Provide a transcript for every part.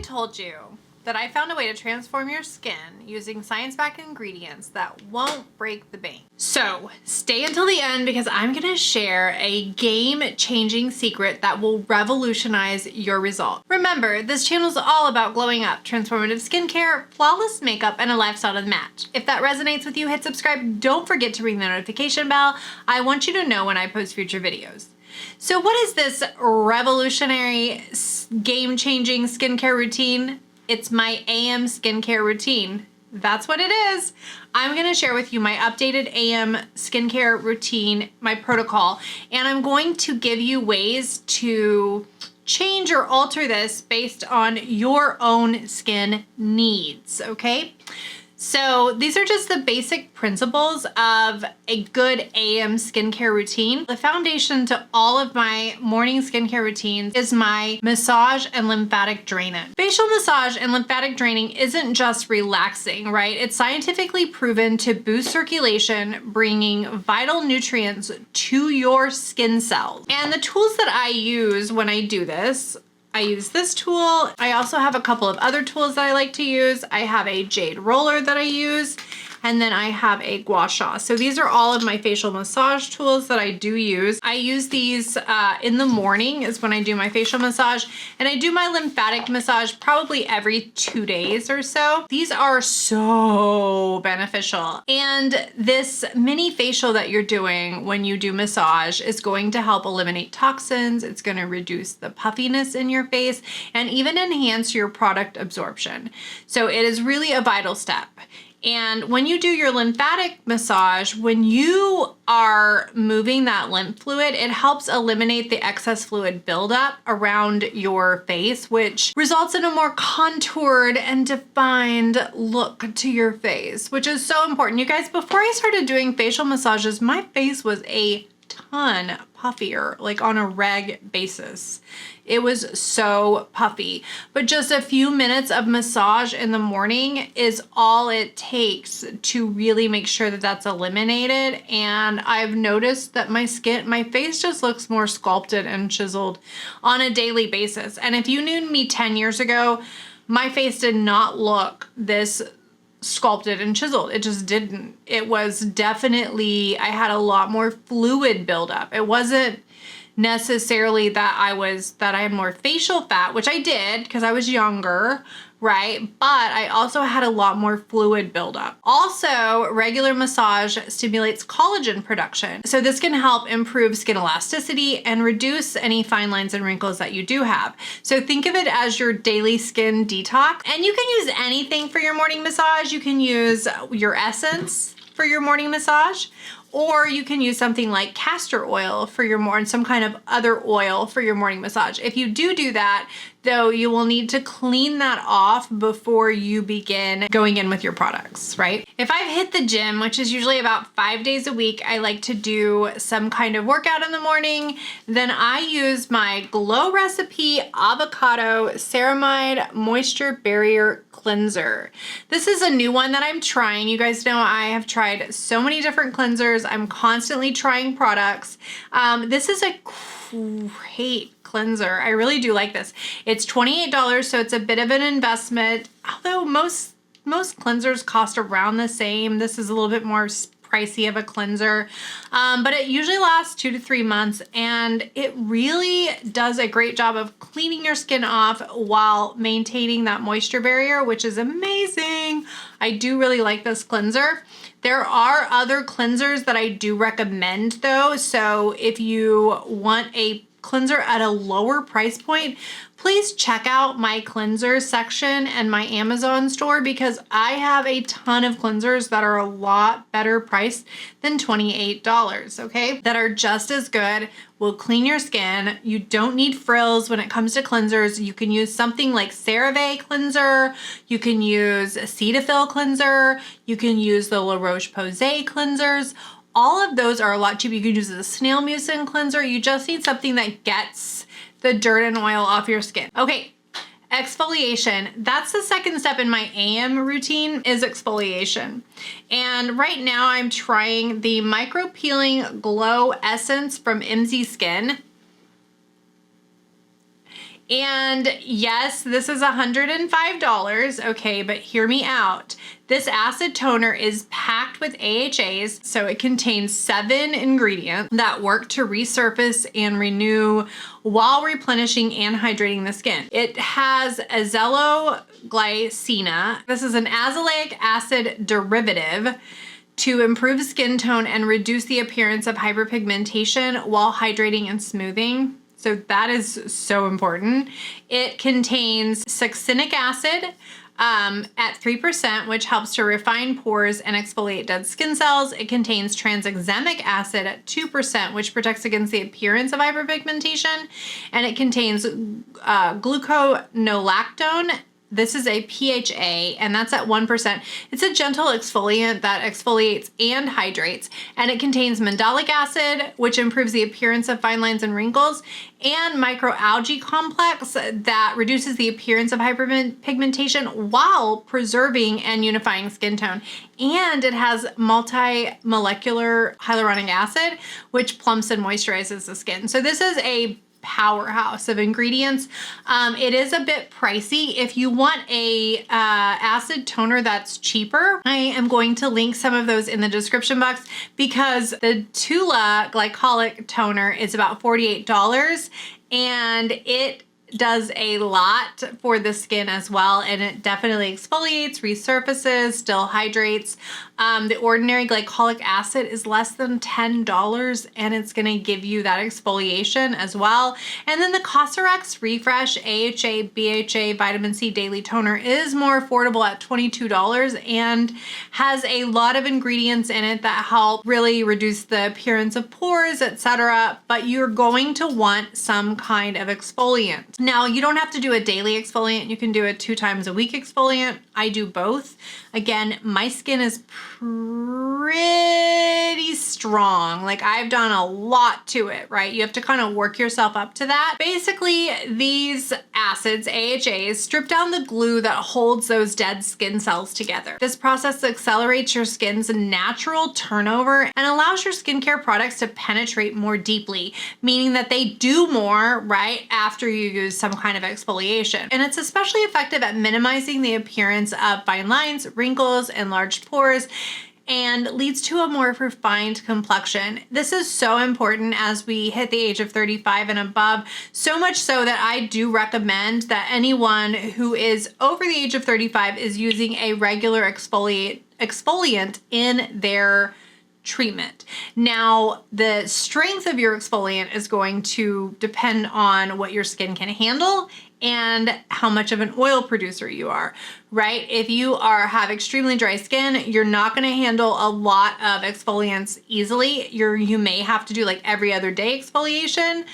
told you that I found a way to transform your skin using science-backed ingredients that won't break the bank. So stay until the end because I'm gonna share a game-changing secret that will revolutionize your result. Remember, this channel is all about glowing up, transformative skincare, flawless makeup, and a lifestyle to match. If that resonates with you, hit subscribe. Don't forget to ring the notification bell. I want you to know when I post future videos. So what is this revolutionary, game-changing skincare routine? It's my AM skincare routine. That's what it is. I'm gonna share with you my updated AM skincare routine, my protocol, and I'm going to give you ways to change or alter this based on your own skin needs, okay? So these are just the basic principles of a good AM skincare routine. The foundation to all of my morning skincare routines is my massage and lymphatic drainage. Facial massage and lymphatic draining isn't just relaxing, right? It's scientifically proven to boost circulation, bringing vital nutrients to your skin cells. And the tools that I use when I do this, I use this tool. I also have a couple of other tools that I like to use. I have a jade roller that I use, and then I have a gua sha. So these are all of my facial massage tools that I do use. I use these in the morning is when I do my facial massage, and I do my lymphatic massage probably every 2 days or so. These are so beneficial. And this mini facial that you're doing when you do massage is going to help eliminate toxins. It's going to reduce the puffiness in your face and even enhance your product absorption. So it is really a vital step. And when you do your lymphatic massage, when you are moving that lymph fluid, it helps eliminate the excess fluid buildup around your face, which results in a more contoured and defined look to your face, which is so important. You guys, before I started doing facial massages, my face was a ton puffier, like on a reg basis. It was so puffy, but just a few minutes of massage in the morning is all it takes to really make sure that that's eliminated. And I've noticed that my face just looks more sculpted and chiseled on a daily basis. And if you knew me 10 years ago, my face did not look this sculpted and chiseled. It just didn't. It was definitely, I had a lot more fluid buildup. It wasn't necessarily that I had more facial fat, which I did because I was younger, right? But I also had a lot more fluid buildup. Also, regular massage stimulates collagen production. So this can help improve skin elasticity and reduce any fine lines and wrinkles that you do have. So think of it as your daily skin detox. And you can use anything for your morning massage. You can use your essence for your morning massage, or you can use something like castor oil for your some kind of other oil for your morning massage. If you do that, though, you will need to clean that off before you begin going in with your products, right? If I've hit the gym, which is usually about 5 days a week, I like to do some kind of workout in the morning. Then I use my Glow Recipe Avocado Ceramide Moisture Barrier Cleanser. This is a new one that I'm trying. You guys know I have tried so many different cleansers. I'm constantly trying products. This is a great cleanser. I really do like this. It's $28, so it's a bit of an investment, although most cleansers cost around the same. This is a little bit more pricey of a cleanser, but it usually lasts 2 to 3 months, and it really does a great job of cleaning your skin off while maintaining that moisture barrier, which is amazing. I do really like this cleanser. There are other cleansers that I do recommend though, so if you want a cleanser at a lower price point, please check out my cleanser section and my Amazon store because I have a ton of cleansers that are a lot better priced than $28, okay? That are just as good, will clean your skin. You don't need frills when it comes to cleansers. You can use something like CeraVe cleanser. You can use a Cetaphil cleanser. You can use the La Roche-Posay cleansers. All of those are a lot cheaper. You can use a snail mucin cleanser. You just need something that gets the dirt and oil off your skin. Okay, exfoliation. That's the second step in my AM routine is exfoliation. And right now I'm trying the Micro Peeling Glow Essence from MZ Skin. And yes, this is $105, okay, but hear me out. This acid toner is packed with AHAs, so it contains 7 ingredients that work to resurface and renew while replenishing and hydrating the skin. It has azelloglycina. This is an azelaic acid derivative to improve skin tone and reduce the appearance of hyperpigmentation while hydrating and smoothing. So that is so important. It contains succinic acid at 3%, which helps to refine pores and exfoliate dead skin cells. It contains tranexamic acid at 2%, which protects against the appearance of hyperpigmentation. And it contains gluconolactone. This is a PHA, and that's at 1%. It's a gentle exfoliant that exfoliates and hydrates, and it contains mandelic acid, which improves the appearance of fine lines and wrinkles, and microalgae complex that reduces the appearance of hyperpigmentation while preserving and unifying skin tone. And it has multi-molecular hyaluronic acid, which plumps and moisturizes the skin. So this is a powerhouse of ingredients. It is a bit pricey. If you want a acid toner that's cheaper, I am going to link some of those in the description box, because the Tula glycolic toner is about $48, and it does a lot for the skin as well, and it definitely exfoliates, resurfaces, still hydrates. The Ordinary glycolic acid is less than $10, and it's going to give you that exfoliation as well. And then the Cosrx Refresh AHA BHA Vitamin C Daily Toner is more affordable at $22 and has a lot of ingredients in it that help really reduce the appearance of pores, etc. But you're going to want some kind of exfoliant. Now, you don't have to do a daily exfoliant. You can do a 2 times a week exfoliant. I do both. Again, my skin is pretty strong. Like, I've done a lot to it, right? You have to kind of work yourself up to that. Basically, these acids, AHAs, strip down the glue that holds those dead skin cells together. This process accelerates your skin's natural turnover and allows your skincare products to penetrate more deeply, meaning that they do more, right, after you use some kind of exfoliation. And it's especially effective at minimizing the appearance of fine lines, wrinkles, enlarged pores, and leads to a more refined complexion. This is so important as we hit the age of 35 and above, so much so that I do recommend that anyone who is over the age of 35 is using a regular exfoliant in their treatment. Now, the strength of your exfoliant is going to depend on what your skin can handle and how much of an oil producer you are, right? If you have extremely dry skin, you're not gonna handle a lot of exfoliants easily. You may have to do like every other day exfoliation,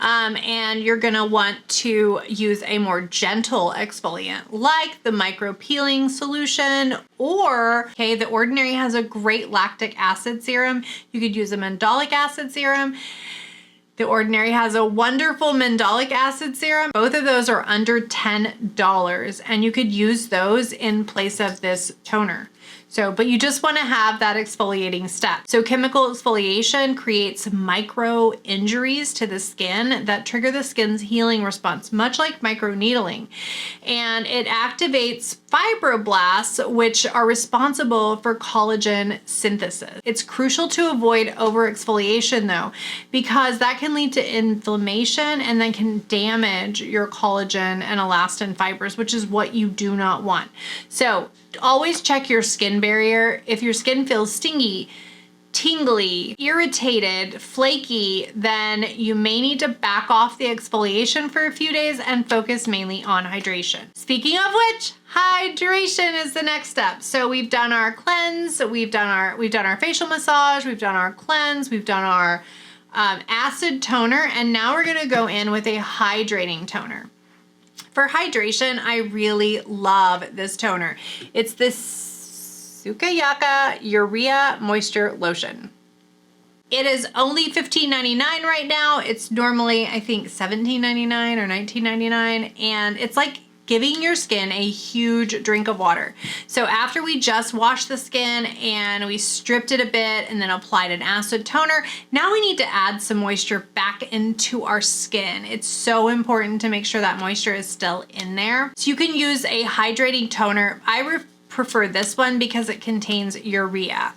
and you're gonna want to use a more gentle exfoliant like the micro peeling solution, or, okay, the Ordinary has a great lactic acid serum. You could use a mandelic acid serum. The Ordinary has a wonderful mandelic acid serum. Both of those are under $10, and you could use those in place of this toner. So, but you just want to have that exfoliating step. So chemical exfoliation creates micro injuries to the skin that trigger the skin's healing response, much like microneedling. And it activates fibroblasts, which are responsible for collagen synthesis. It's crucial to avoid over-exfoliation though, because that can lead to inflammation and then can damage your collagen and elastin fibers, which is what you do not want. So always check your skin barrier. If your skin feels stingy, tingly, irritated, flaky, then you may need to back off the exfoliation for a few days and focus mainly on hydration. Speaking of which, hydration is the next step. So we've done our cleanse, we've done our facial massage, we've done our cleanse, we've done our acid toner, and now we're gonna go in with a hydrating toner. For hydration, I really love this toner. It's this Sukoyaka Urea Moisture Lotion. It is only $15.99 right now. It's normally, I think, $17.99 or $19.99, and it's like giving your skin a huge drink of water. So after we just washed the skin and we stripped it a bit and then applied an acid toner, now we need to add some moisture back into our skin. It's so important to make sure that moisture is still in there. So you can use a hydrating toner. I prefer this one because it contains urea.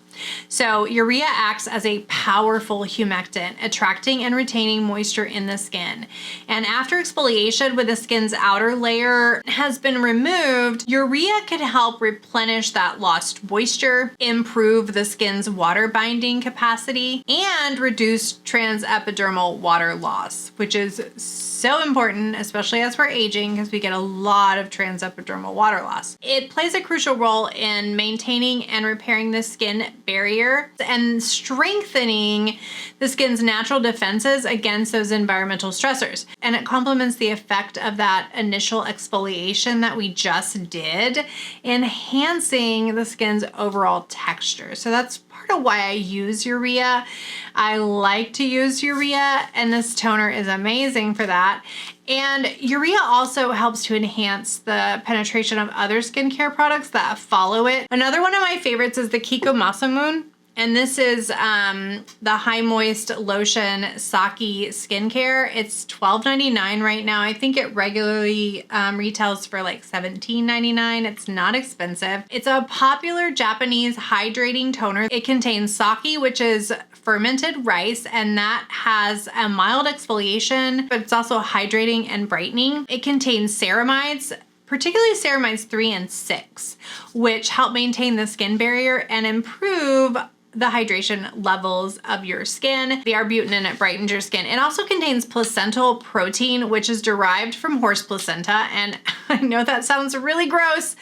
So urea acts as a powerful humectant, attracting and retaining moisture in the skin. And after exfoliation, when the skin's outer layer has been removed, urea can help replenish that lost moisture, improve the skin's water binding capacity, and reduce transepidermal water loss, which is so important, especially as we're aging, because we get a lot of transepidermal water loss. It plays a crucial role in maintaining and repairing the skin barrier and strengthening the skin's natural defenses against those environmental stressors. And it complements the effect of that initial exfoliation that we just did, enhancing the skin's overall texture. So that's part of why I use urea. I like to use urea, and this toner is amazing for that. And urea also helps to enhance the penetration of other skincare products that follow it. Another one of my favorites is the Kiko Masamune. And this is the High Moist Lotion Saki Skincare. It's $12.99 right now. I think it regularly retails for like $17.99. It's not expensive. It's a popular Japanese hydrating toner. It contains sake, which is fermented rice, and that has a mild exfoliation, but it's also hydrating and brightening. It contains ceramides, particularly ceramides 3 and 6, which help maintain the skin barrier and improve the hydration levels of your skin. The arbutin, it brightens your skin. It also contains placental protein, which is derived from horse placenta. And I know that sounds really gross,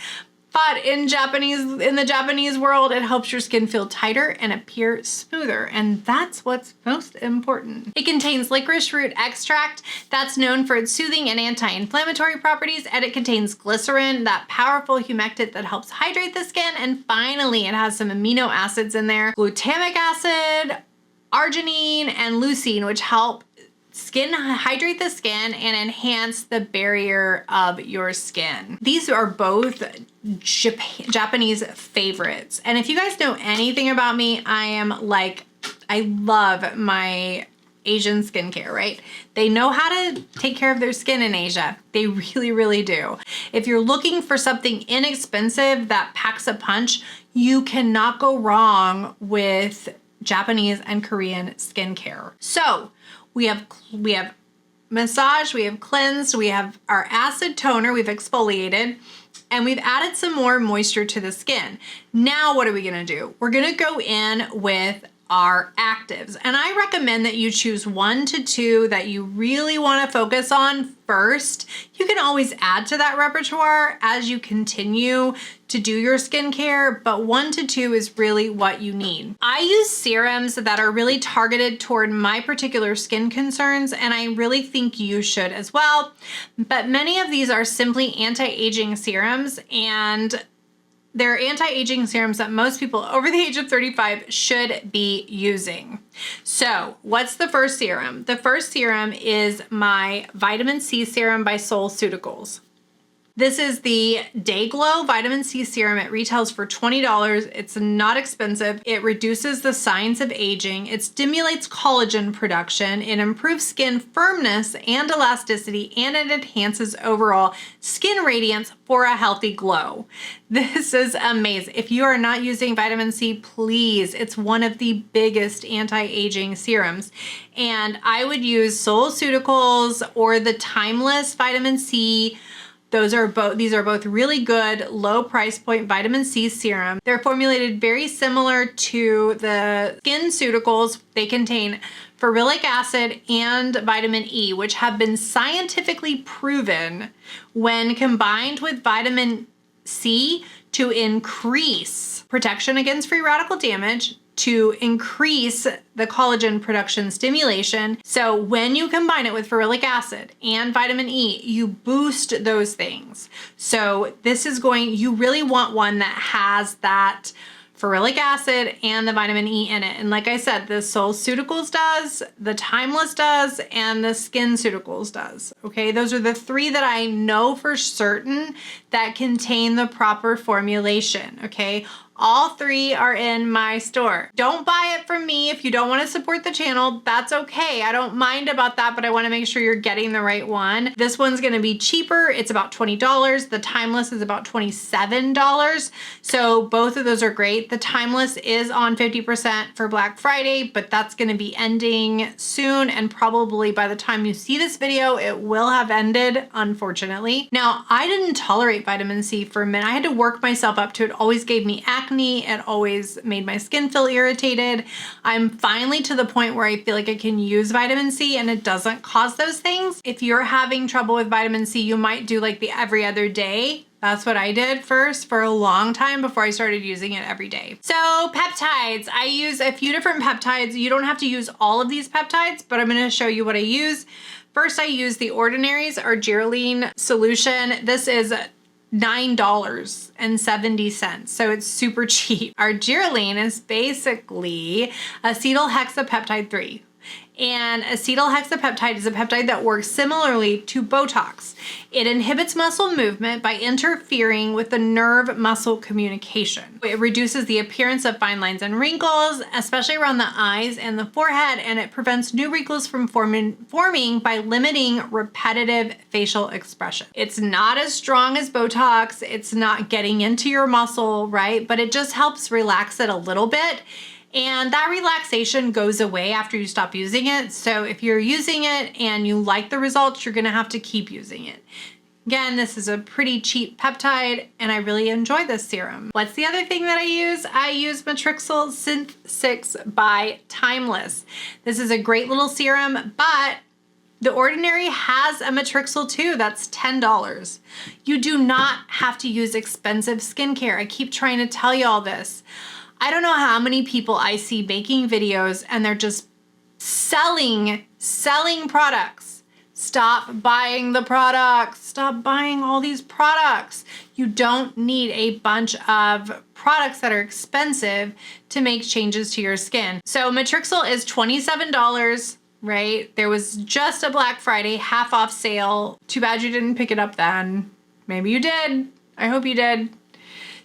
but in the Japanese world, it helps your skin feel tighter and appear smoother. And that's what's most important. It contains licorice root extract that's known for its soothing and anti-inflammatory properties. And it contains glycerin, that powerful humectant that helps hydrate the skin. And finally, it has some amino acids in there, glutamic acid, arginine, and leucine, which help hydrate the skin and enhance the barrier of your skin. These are both Japanese favorites. And if you guys know anything about me, I love my Asian skincare, right? They know how to take care of their skin in Asia. They really, really do. If you're looking for something inexpensive that packs a punch, you cannot go wrong with Japanese and Korean skincare. So we have massaged, we have cleansed, we have our acid toner, we've exfoliated, and we've added some more moisture to the skin. Now what are we gonna do? We're gonna go in with our actives. And I recommend that you choose 1 to 2 that you really wanna focus on first. You can always add to that repertoire as you continue to do your skincare, but 1 to 2 is really what you need. I use serums that are really targeted toward my particular skin concerns, and I really think you should as well. But many of these are simply anti-aging serums, and they're anti-aging serums that most people over the age of 35 should be using. So what's the first serum? The first serum is my Vitamin C Serum by Seoul Ceuticals. This is the Day Glow Vitamin C Serum. It retails for $20. It's not expensive. It reduces the signs of aging. It stimulates collagen production. It improves skin firmness and elasticity, and it enhances overall skin radiance for a healthy glow. This is amazing. If you are not using vitamin C, please, it's one of the biggest anti-aging serums. And I would use Seoul Ceuticals or the Timeless Vitamin C. These are both really good low price point vitamin C serum. They're formulated very similar to the Skin Ceuticals. They contain ferulic acid and vitamin E, which have been scientifically proven when combined with vitamin C to increase protection against free radical damage, to increase the collagen production stimulation. So when you combine it with ferulic acid and vitamin E, you boost those things. So you really want one that has that ferulic acid and the vitamin E in it. And like I said, the Seoul Ceuticals does, the Timeless does, and the Skin Ceuticals does. Okay, those are the 3 that I know for certain that contain the proper formulation. Okay, all 3 are in my store. Don't buy it from me if you don't want to support the channel. That's okay. I don't mind about that, but I want to make sure you're getting the right one. This one's going to be cheaper. It's about $20. The Timeless is about $27. So both of those are great. The Timeless is on 50% for Black Friday, but that's going to be ending soon. And probably by the time you see this video, it will have ended, unfortunately. Now, I didn't tolerate vitamin C for a minute. I had to work myself up to it. It always gave me acne. It always made my skin feel irritated. I'm finally to the point where I feel like I can use vitamin C and it doesn't cause those things. If you're having trouble with vitamin C, you might do like the every other day. That's what I did first for a long time before I started using it every day. So peptides, I use a few different peptides. You don't have to use all of these peptides, but I'm gonna show you what I use. First, I use the Ordinary Argireline solution. This is $9.70, so it's super cheap. Argireline is basically acetylhexapeptide 3. And acetylhexapeptide is a peptide that works similarly to Botox. It inhibits muscle movement by interfering with the nerve-muscle communication. It reduces the appearance of fine lines and wrinkles, especially around the eyes and the forehead, and it prevents new wrinkles from forming by limiting repetitive facial expression. It's not as strong as Botox. It's not getting into your muscle, right? But it just helps relax it a little bit. And that relaxation goes away after you stop using it. So if you're using it and you like the results, you're gonna have to keep using it. Again, this is a pretty cheap peptide and I really enjoy this serum. What's the other thing that I use? I use Matrixyl Synthe'6 by Timeless. This is a great little serum, but the Ordinary has a Matrixyl too, that's $10. You do not have to use expensive skincare. I keep trying to tell you all this. I don't know how many people I see making videos and they're just selling products. Stop buying the products. Stop buying all these products. You don't need a bunch of products that are expensive to make changes to your skin. So Matrixyl is $27, right? There was just a Black Friday half off sale. Too bad you didn't pick it up then. Maybe you did. I hope you did.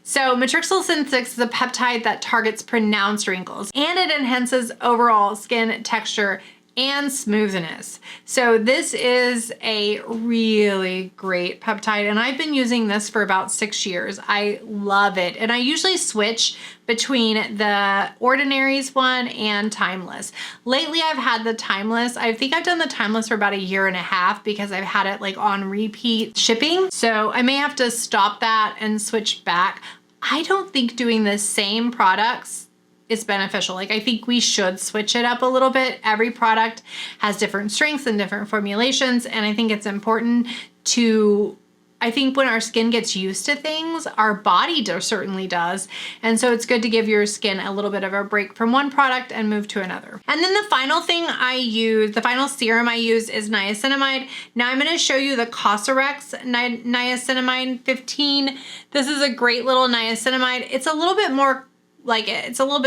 So Matrixyl Synthe'6 is a peptide that targets pronounced wrinkles and it enhances overall skin texture and smoothness. So this is a really great peptide and I've been using this for about 6 years. I love it. And I usually switch between the Ordinary's one and Timeless. Lately I've had the Timeless. I think I've done the Timeless for about 1.5 years because I've had it like on repeat shipping. So I may have to stop that and switch back. I don't think doing the same products is beneficial. Like I think we should switch it up a little bit. Every product has different strengths and different formulations. And I think it's important to, I think when our skin gets used to things, our body certainly does. And so it's good to give your skin a little bit of a break from one product and move to another. And then the final thing I use, the final serum I use is niacinamide. Now I'm gonna show you the Cosrx Niacinamide 15. This is a great little niacinamide. It's a little bit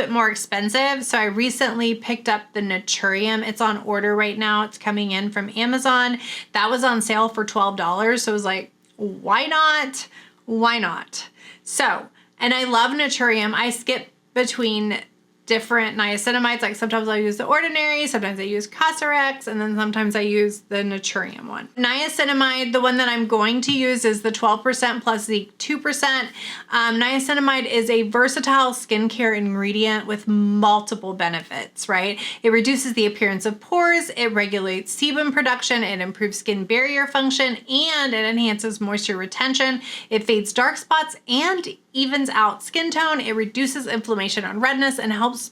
more expensive. So I recently picked up the Naturium. It's on order right now. It's coming in from Amazon. That was on sale for $12. So I was like, why not? Why not? So, and I love Naturium. I skip between different niacinamides. Like sometimes I use the Ordinary, sometimes I use Cosrx, and then sometimes I use the Naturium one. Niacinamide, the one that I'm going to use is the 12% plus the 2%. Niacinamide is a versatile skincare ingredient with multiple benefits, right? It reduces the appearance of pores, it regulates sebum production, it improves skin barrier function, and it enhances moisture retention. It fades dark spots and evens out skin tone. It reduces inflammation and redness and helps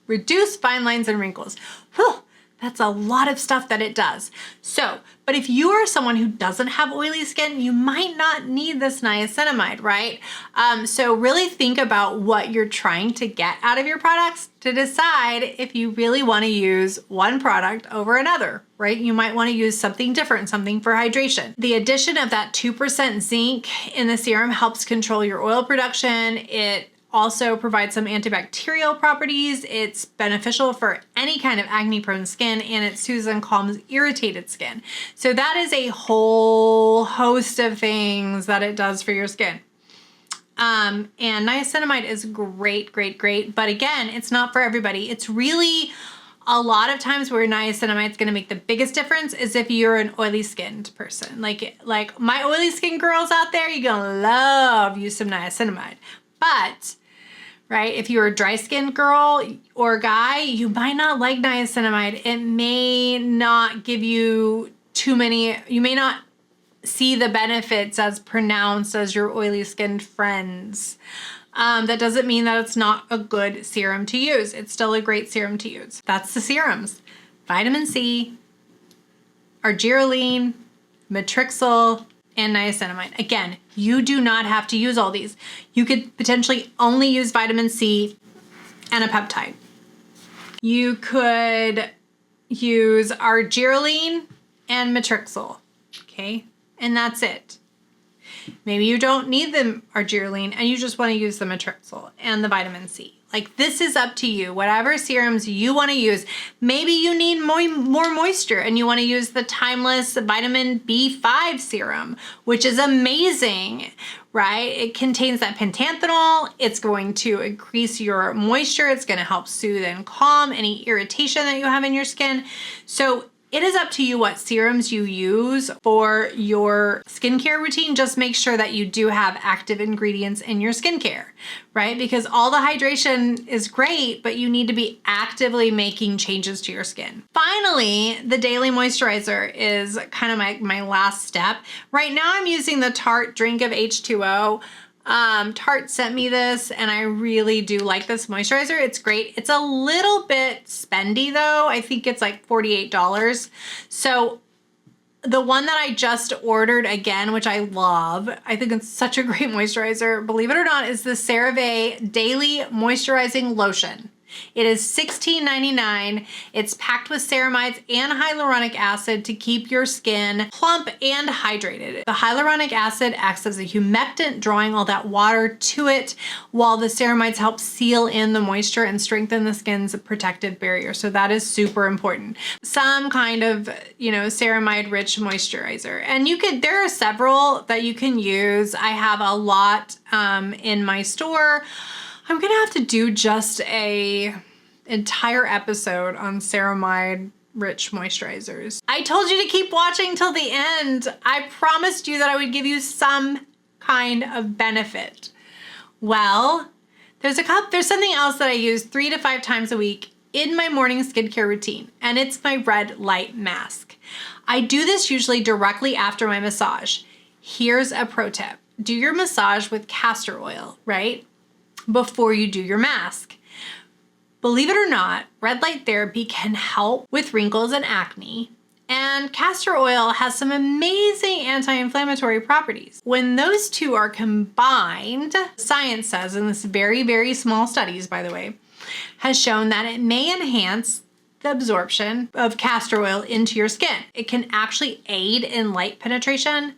reduce fine lines and wrinkles. Whew, that's a lot of stuff that it does. So, but if you are someone who doesn't have oily skin, you might not need this niacinamide, right? So really think about what you're trying to get out of your products to decide if you really want to use one product over another, right? You might want to use something different, something for hydration. The addition of that 2% zinc in the serum helps control your oil production. It also provides some antibacterial properties. It's beneficial for any kind of acne-prone skin, and it soothes and calms irritated skin. So that is a whole host of things that it does for your skin. And niacinamide is great, great, great. But again, it's not for everybody. It's really a lot of times where niacinamide is going to make the biggest difference is if you're an oily skinned person. Like my oily skin girls out there, you're going to love use some niacinamide. But, right, if you're a dry skinned girl or guy, you might not like niacinamide. It may not give you too many, you may not see the benefits as pronounced as your oily skinned friends. That doesn't mean that it's not a good serum to use. It's still a great serum to use. That's the serums. Vitamin C, Argireline, Matrixyl, and niacinamide. Again, you do not have to use all these. You could potentially only use vitamin C and a peptide. You could use Argireline and Matrixyl, okay? And that's it. Maybe you don't need the Argireline and you just want to use the Matrixyl and the vitamin C. Like, this is up to you. Whatever serums you want to use. Maybe you need more moisture and you want to use the Timeless Vitamin B5 serum, which is amazing, right? It contains that panthenol. It's going to increase your moisture. It's going to help soothe and calm any irritation that you have in your skin. So it is up to you what serums you use for your skincare routine. Just make sure that you do have active ingredients in your skincare, right? Because all the hydration is great, but you need to be actively making changes to your skin. Finally, the daily moisturizer is kind of my last step. Right now I'm using the Tarte Drink of H2O. Tarte sent me this and I really do like this moisturizer. It's great. It's a little bit spendy though. I think it's like $48. So the one that I just ordered again, which I love, I think it's such a great moisturizer, believe it or not, is the CeraVe Daily Moisturizing Lotion. It is $16.99. It's packed with ceramides and hyaluronic acid to keep your skin plump and hydrated. The hyaluronic acid acts as a humectant, drawing all that water to it, while the ceramides help seal in the moisture and strengthen the skin's protective barrier. So that is super important. Some kind of, ceramide rich moisturizer. And there are several that you can use. I have a lot in my store. I'm gonna have to do just a entire episode on ceramide rich moisturizers. I told you to keep watching till the end. I promised you that I would give you some kind of benefit. Well, there's something else that I use 3 to 5 times a week in my morning skincare routine, and it's my red light mask. I do this usually directly after my massage. Here's a pro tip. Do your massage with castor oil, right? Before you do your mask. Believe it or not, red light therapy can help with wrinkles and acne, and castor oil has some amazing anti-inflammatory properties. When those two are combined, science says, in this very, very small studies, by the way, has shown that it may enhance the absorption of castor oil into your skin. It can actually aid in light penetration.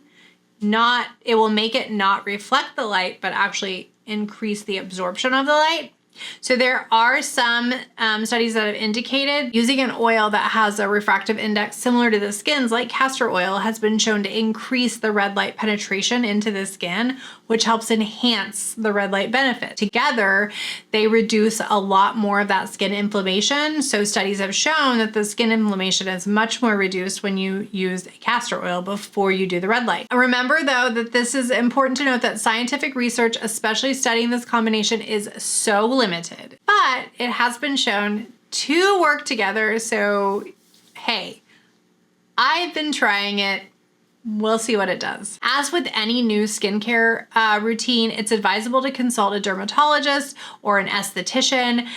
It will make it not reflect the light, but actually increase the absorption of the light. So there are some studies that have indicated using an oil that has a refractive index similar to the skin's, like castor oil, has been shown to increase the red light penetration into the skin, which helps enhance the red light benefit. Together, they reduce a lot more of that skin inflammation. So studies have shown that the skin inflammation is much more reduced when you use castor oil before you do the red light. Remember though that this is important to note that scientific research, especially studying this combination, is so limited, but it has been shown to work together. So, hey, I've been trying it. We'll see what it does. As with any new skincare routine, it's advisable to consult a dermatologist or an esthetician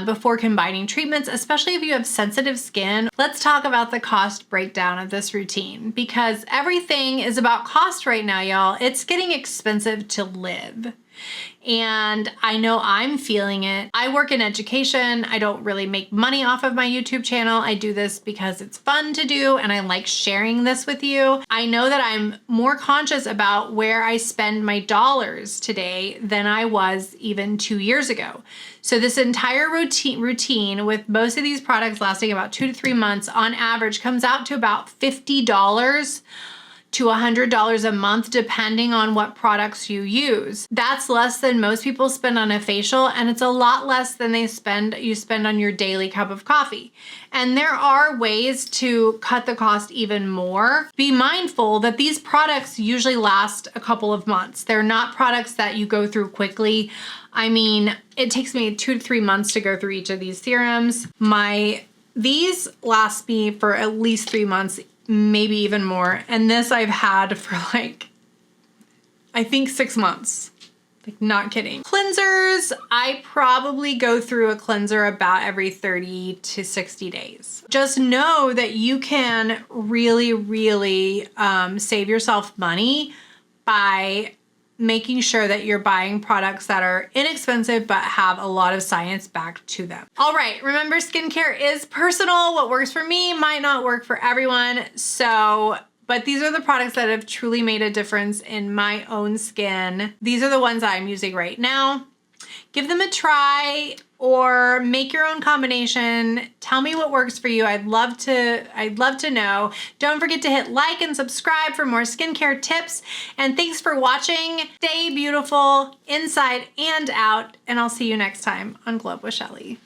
before combining treatments, especially if you have sensitive skin. Let's talk about the cost breakdown of this routine, because everything is about cost right now, y'all. It's getting expensive to live. And I know I'm feeling it. I work in education. I don't really make money off of my YouTube channel. I do this because it's fun to do and I like sharing this with you. I know that I'm more conscious about where I spend my dollars today than I was even 2 years ago. So this entire routine with most of these products lasting about 2 to 3 months on average comes out to about $50 to $100 a month, depending on what products you use. That's less than most people spend on a facial, and it's a lot less than you spend on your daily cup of coffee. And there are ways to cut the cost even more. Be mindful that these products usually last a couple of months. They're not products that you go through quickly. I mean, it takes me 2 to 3 months to go through each of these serums. These last me for at least 3 months, maybe even more. And this I've had for I think 6 months. Not kidding. Cleansers, I probably go through a cleanser about every 30 to 60 days. Just know that you can really, really save yourself money by making sure that you're buying products that are inexpensive but have a lot of science back to them. All right, remember, skincare is personal. What works for me might not work for everyone. But these are the products that have truly made a difference in my own skin. These are the ones that I'm using right now. Give them a try or make your own combination. Tell me what works for you. I'd love to know. Don't forget to hit like and subscribe for more skincare tips. And thanks for watching. Stay beautiful inside and out. And I'll see you next time on Glow Up with Shelly.